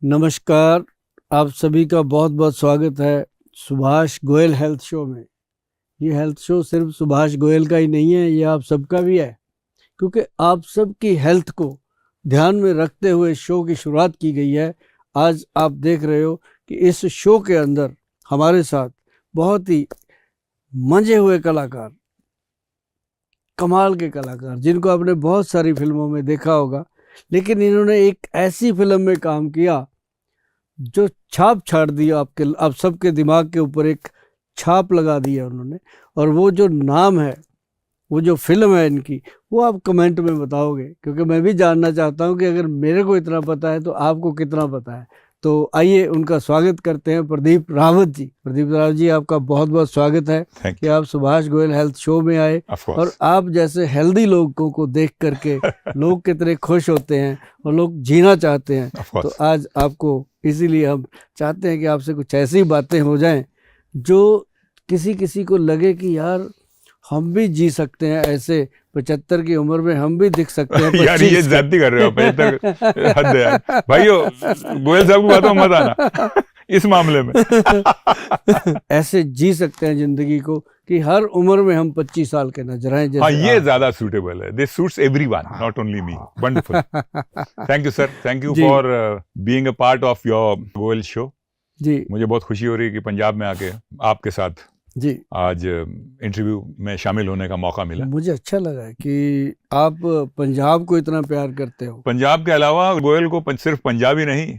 नमस्कार, आप सभी का बहुत बहुत स्वागत है सुभाष गोयल हेल्थ शो में। ये हेल्थ शो सिर्फ सुभाष गोयल का ही नहीं है, ये आप सबका भी है, क्योंकि आप सबकी हेल्थ को ध्यान में रखते हुए शो की शुरुआत की गई है। आज आप देख रहे हो कि इस शो के अंदर हमारे साथ बहुत ही मंजे हुए कलाकार, कमाल के कलाकार, जिनको आपने बहुत सारी फिल्मों में देखा होगा, लेकिन इन्होंने एक ऐसी फिल्म में काम किया जो छाप छाड़ दिया आप सबके दिमाग के ऊपर, एक छाप लगा दिया उन्होंने। और वो जो नाम है, वो जो फिल्म है इनकी, वो आप कमेंट में बताओगे, क्योंकि मैं भी जानना चाहता हूँ कि अगर मेरे को इतना पता है तो आपको कितना पता है। तो आइए उनका स्वागत करते हैं, प्रदीप रावत जी। प्रदीप रावत जी, आपका बहुत बहुत स्वागत है कि आप सुभाष गोयल हेल्थ शो में आए। और आप जैसे हेल्दी लोगों को देख करके लोग कितने खुश होते हैं और लोग जीना चाहते हैं। तो आज आपको इसीलिए हम चाहते हैं कि आपसे कुछ ऐसी बातें हो जाएं जो किसी को लगे कि यार हम भी जी सकते हैं, ऐसे 75 की उम्र में हम भी दिख सकते हैं। यार ये ज्यादती कर रहे हो, 75 हद है यार भाइयों। गोयल साहब की बातों में मत आना इस मामले में। ऐसे जी सकते हैं जिंदगी को कि हर उम्र में हम 25 साल के नजर आए। हाँ, ये ज्यादा सूटेबल है। This suits everyone, not only me. Wonderful, thank you sir, thank you for being a part of your Goyal show. जी, मुझे बहुत खुशी हो रही है कि पंजाब में आके आपके साथ जी आज इंटरव्यू में शामिल होने का मौका मिला। मुझे अच्छा लगा कि आप पंजाब को इतना प्यार करते हो। पंजाब के अलावा गोयल को सिर्फ पंजाब ही नहीं,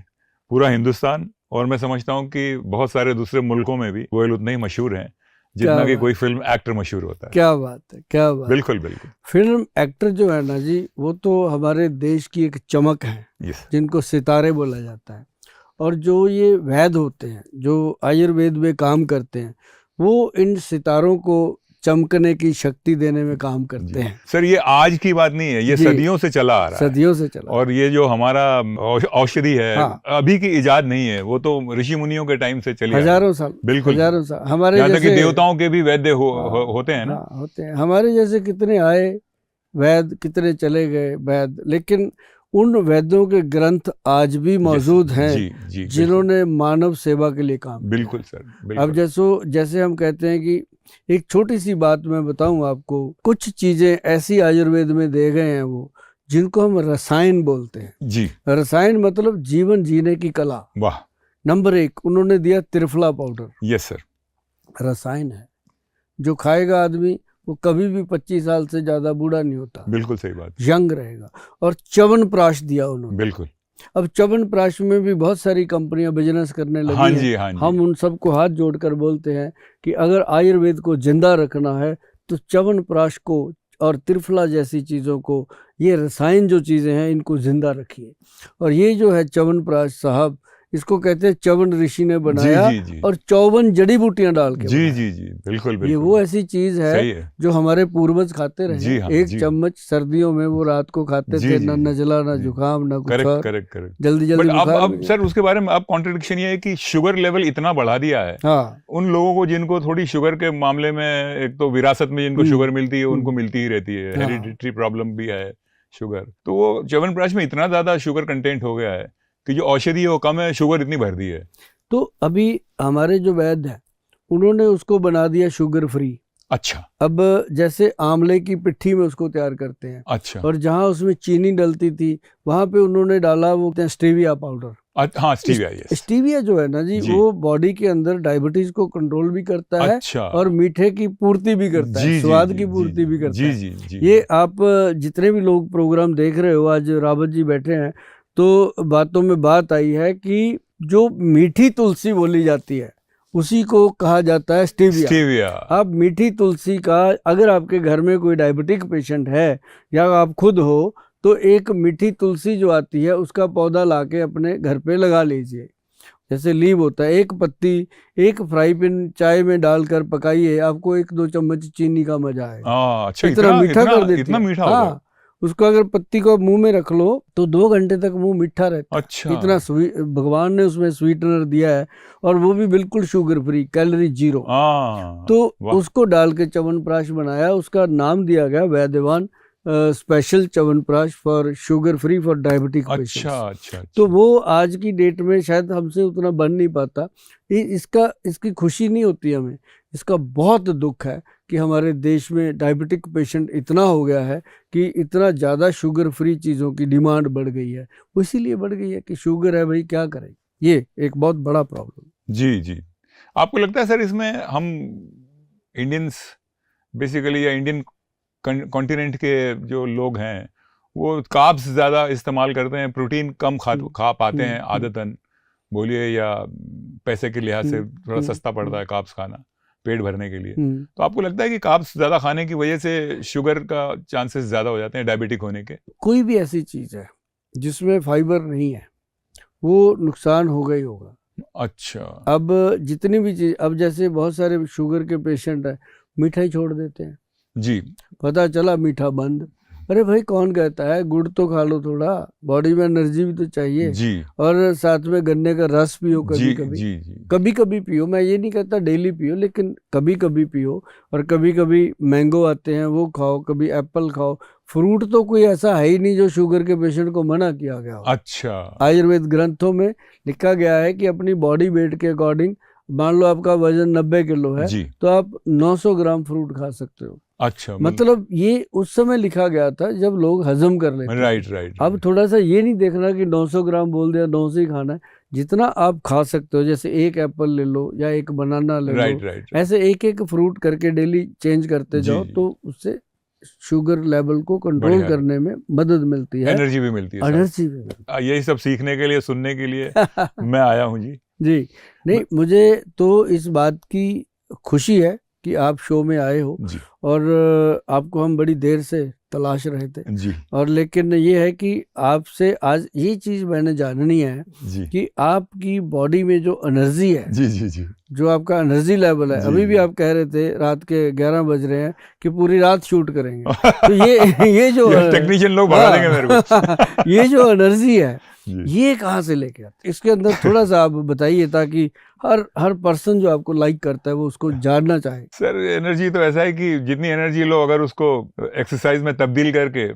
पूरा हिंदुस्तान, और मैं समझता हूँ कि बहुत सारे दूसरे मुल्कों में भी गोयल उतने ही मशहूर हैं जितना कि कोई फिल्म एक्टर मशहूर होता है। क्या बात है, क्या बात। बिल्कुल बिल्कुल। फिल्म एक्टर जो है ना जी, वो तो हमारे देश की एक चमक है, जिनको सितारे बोला जाता है। और जो ये वैद्य होते हैं, जो आयुर्वेद में काम करते हैं, वो इन सितारों को चमकने की शक्ति देने में काम करते हैं। सर, ये आज की बात नहीं है, ये सदियों से चला आ रहा है। सदियों से चला। और ये जो हमारा औषधि है, हाँ, अभी की इजाद नहीं है, वो तो ऋषि मुनियों के टाइम से चली हजारों साल। बिल्कुल हजारों साल। हमारे यहाँ तक कि देवताओं के भी वैद्य होते हैं ना। होते हैं। हमारे जैसे कितने आए वैद्य, कितने चले गए वैद्य, लेकिन उन वैद्यों के ग्रंथ आज भी मौजूद हैं जिन्होंने मानव सेवा के लिए काम। बिल्कुल सर, बिल्कुल। अब जैसे हम कहते हैं कि एक छोटी सी बात मैं बताऊं आपको, कुछ चीजें ऐसी आयुर्वेद में दे गए हैं वो, जिनको हम रसायन बोलते हैं। जी, रसायन मतलब जीवन जीने की कला। वाह। नंबर 1 उन्होंने दिया त्रिफला पाउडर। Yes sir. रसायन है, जो खाएगा आदमी वो कभी भी 25 साल से ज्यादा बूढ़ा नहीं होता। बिल्कुल सही बात। यंग रहेगा। और च्यवनप्राश दिया उन्होंने। बिल्कुल। अब च्यवनप्राश में भी बहुत सारी कंपनियां बिजनेस करने लगी। हाँ जी, हाँ जी। हम उन सबको हाथ जोड़कर बोलते हैं कि अगर आयुर्वेद को जिंदा रखना है तो च्यवनप्राश को और त्रिफला जैसी चीज़ों को, ये रसायन जो चीज़ें हैं, इनको जिंदा रखिए। और ये जो है च्यवनप्राश साहब, इसको कहते हैं च्यवन ऋषि ने बनाया। जी, जी। और 54 जड़ी बूटियां डाल के। जी जी जी, बिल्कुल बिल्कुल। ये वो ऐसी चीज है जो हमारे पूर्वज खाते रहे। जी हाँ, एक चम्मच सर्दियों में वो रात को खाते थे, ना नजला, ना जुकाम, ना कुछ और। करेक्ट। जल्दी अब सर उसके बारे में अब कॉन्ट्रडिक्शन ये है कि शुगर लेवल इतना बढ़ा दिया है। हाँ। उन लोगों को जिनको थोड़ी शुगर के मामले में, एक तो विरासत में जिनको शुगर मिलती है, उनको मिलती ही रहती है, हेरिडिटरी प्रॉब्लम भी है शुगर, तो वो च्यवनप्राश में इतना ज्यादा शुगर कंटेंट हो गया है कि जो औषधि है वो कम है, शुगर इतनी भर दी है। तो अभी हमारे जो वैद्य है, उन्होंने उसको बना दिया शुगर फ्री। अच्छा। अब जैसे आंवले की पिट्ठी में उसको तैयार करते हैं। अच्छा। और जहाँ उसमें चीनी डलती थी, वहां पे उन्होंने डाला वो स्टीविया पाउडर। हाँ, स्टीविया। स्टीविया जो है ना जी, वो बॉडी के अंदर डायबिटीज को कंट्रोल भी करता है। अच्छा। और मीठे की पूर्ति भी करता है, स्वाद की पूर्ति भी करता है। ये आप जितने भी लोग प्रोग्राम देख रहे हो, आज रावत जी बैठे हैं, तो बातों में बात आई है कि जो मीठी तुलसी बोली जाती है उसी को कहा जाता है स्टीविया। अब मीठी तुलसी का, अगर आपके घर में कोई डायबिटिक पेशेंट है या आप खुद हो, तो एक मीठी तुलसी जो आती है उसका पौधा लाके अपने घर पे लगा लीजिए। जैसे लीव होता है, एक पत्ती एक फ्राई पैन चाय में डालकर पकाइए, आपको 1-2 चम्मच चीनी का मजा आएगा। अच्छा, इतना मीठा कर देती है। इतना मीठा। हाँ, उसको अगर पत्ती को मुंह में रख लो तो 2 घंटे तक मुंह मीठा रहता है। अच्छा। इतना भगवान ने उसमें स्वीटनर दिया है, और वो भी बिल्कुल शुगर फ्री, कैलोरी 0। तो उसको डाल के च्यवनप्राश बनाया, उसका नाम दिया गया Vaidyavan, special chyawanprash for sugar free for diabetic patients. अच्छा। तो वो आज की डेट में शायद हमसे उतना बन नहीं पाता। इसकी खुशी नहीं होती हमें, इसका बहुत दुख है कि हमारे देश में डायबिटिक पेशेंट इतना हो गया है कि इतना ज़्यादा शुगर फ्री चीज़ों की डिमांड बढ़ गई है। वो इसीलिए बढ़ गई है कि शुगर है भाई, क्या करें, ये एक बहुत बड़ा प्रॉब्लम। जी। आपको लगता है सर इसमें हम इंडियंस बेसिकली या इंडियन कॉन्टिनेंट के जो लोग हैं वो कार्ब्स ज़्यादा इस्तेमाल करते हैं, प्रोटीन कम खा पाते हैं आदतन, बोलिए, या पैसे के लिहाज से थोड़ा सस्ता पड़ता है कार्ब्स खाना पेट भरने के लिए। तो आपको लगता है कि कार्ब्स ज़्यादा खाने की वजह से शुगर का चांसेस ज़्यादा हो जाते हैं डायबिटिक होने के? कोई भी ऐसी चीज़ है जिसमें फाइबर नहीं है वो नुकसान होगा ही होगा। अच्छा। अब जितनी भी चीज़, अब जैसे बहुत सारे शुगर के पेशेंट हैं मिठाई छोड़ देते हैं जी, पता चला मीठा बंद। अरे भाई कौन कहता है, गुड़ तो खा लो, थोड़ा बॉडी में एनर्जी भी तो चाहिए जी। और साथ में गन्ने का रस पियो कभी कभी। जी। कभी कभी पियो, मैं ये नहीं कहता डेली पियो, लेकिन कभी कभी पियो। और कभी कभी मैंगो आते हैं वो खाओ, कभी एप्पल खाओ। फ्रूट तो कोई ऐसा है ही नहीं जो शुगर के पेशेंट को मना किया गया हो। अच्छा। आयुर्वेद ग्रंथों में लिखा गया है कि अपनी बॉडी वेट के अकॉर्डिंग, मान लो आपका वजन 90 किलो है तो आप 900 ग्राम फ्रूट खा सकते हो। अच्छा, मतलब ये उस समय लिखा गया था जब लोग हजम कर लेते। राइट। अब थोड़ा सा ये नहीं देखना कि 900 ग्राम बोल दिया 900 ही खाना है, जितना आप खा सकते हो। जैसे एक एप्पल ले लो या एक बनाना ले लो, ऐसे एक एक फ्रूट करके डेली चेंज करते जाओ तो उससे शुगर लेवल को कंट्रोल करने में मदद मिलती है, एनर्जी भी मिलती है। यही सब सीखने के लिए, सुनने के लिए मैं आया हूँ जी। नहीं, मुझे तो इस बात की खुशी है कि आप शो में आए हो और आपको हम बड़ी देर से तलाश रहे थे जी। और लेकिन ये है कि आपसे आज ये चीज मैंने जाननी है कि आपकी बॉडी में जो एनर्जी है जी, जो आपका एनर्जी लेवल है, अभी भी आप कह रहे थे रात के 11 बज रहे हैं कि पूरी रात शूट करेंगे। तो ये जो टेक्नीशियन लोग बढ़ा देंगे मेरे को। ये जो एनर्जी है ये कहाँ से लेके आते, इसके अंदर थोड़ा सा आप बताइए ताकि हर पर्सन जो आपको लाइक करता है वो उसको जानना चाहे। सर एनर्जी तो ऐसा है कि जितनी एनर्जी लो अगर उसको एक्सरसाइज में तब्दील करके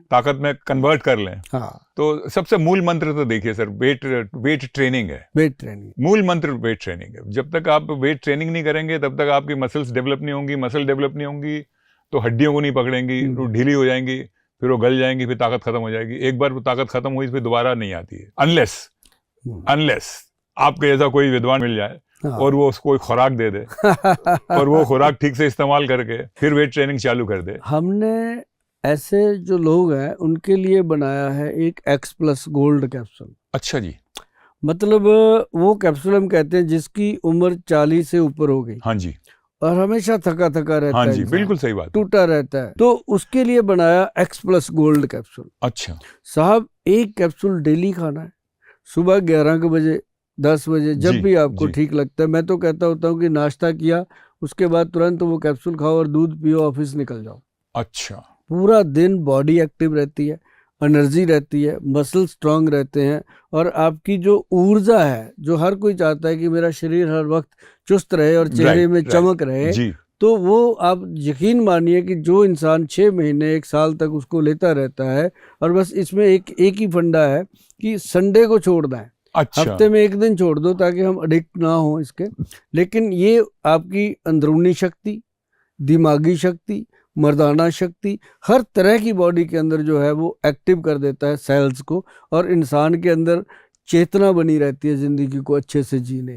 ताकत में कन्वर्ट कर लें, तो सबसे मूल मंत्र तो देखिए सर, वेट ट्रेनिंग है। वेट ट्रेनिंग मूल मंत्र वेट ट्रेनिंग है। जब तक आप वेट ट्रेनिंग नहीं करेंगे तब तक आपकी मसल्स डेवलप नहीं होंगी। मसल डेवलप नहीं होंगी तो हड्डियों को नहीं पकड़ेंगी, तो ढीली हो जाएंगी, फिर वो गल जाएंगी, फिर ताकत खत्म हो जाएगी। एक बार वो ताकत खत्म हुई फिर दोबारा नहीं आती है, अनलेस आपके जैसा कोई विद्वान मिल जाए और वो उसको खुराक दे दे और वो खुराक ठीक से इस्तेमाल करके फिर वेट ट्रेनिंग चालू कर दे। हमने ऐसे जो लोग हैं उनके लिए बनाया है एक X+ गोल्ड कैप्सूल। अच्छा जी। मतलब वो कैप्सूल हम कहते हैं जिसकी उम्र 40 से ऊपर हो गई, हाँ जी, और हमेशा थका रहता हाँ है, जी, बिल्कुल सही बात, टूटा रहता है, तो उसके लिए बनाया X+ गोल्ड कैप्सूल। अच्छा साहब, एक कैप्सूल डेली खाना है, सुबह 11 बजे, 10 बजे, जब भी आपको ठीक लगता है। मैं तो कहता होता हूँ कि नाश्ता किया उसके बाद तुरंत वो कैप्सूल खाओ और दूध पियो, ऑफिस निकल जाओ। अच्छा। पूरा दिन बॉडी एक्टिव रहती है, एनर्जी रहती है, मसल स्ट्रांग रहते हैं, और आपकी जो ऊर्जा है, जो हर कोई चाहता है कि मेरा शरीर हर वक्त चुस्त रहे और चेहरे में चमक रहे, तो वो आप यकीन मानिए कि जो इंसान 6 महीने 1 साल तक उसको लेता रहता है, और बस इसमें एक ही फंडा है कि संडे को छोड़ना है। अच्छा। हफ्ते में 1 दिन छोड़ दो ताकि हम एडिक्ट ना हो इसके। लेकिन ये आपकी अंदरूनी शक्ति, दिमागी शक्ति, मर्दाना शक्ति, हर तरह की बॉडी के अंदर जो है वो एक्टिव कर देता है सेल्स को, और इंसान के अंदर चेतना बनी रहती है जिंदगी को अच्छे से जीने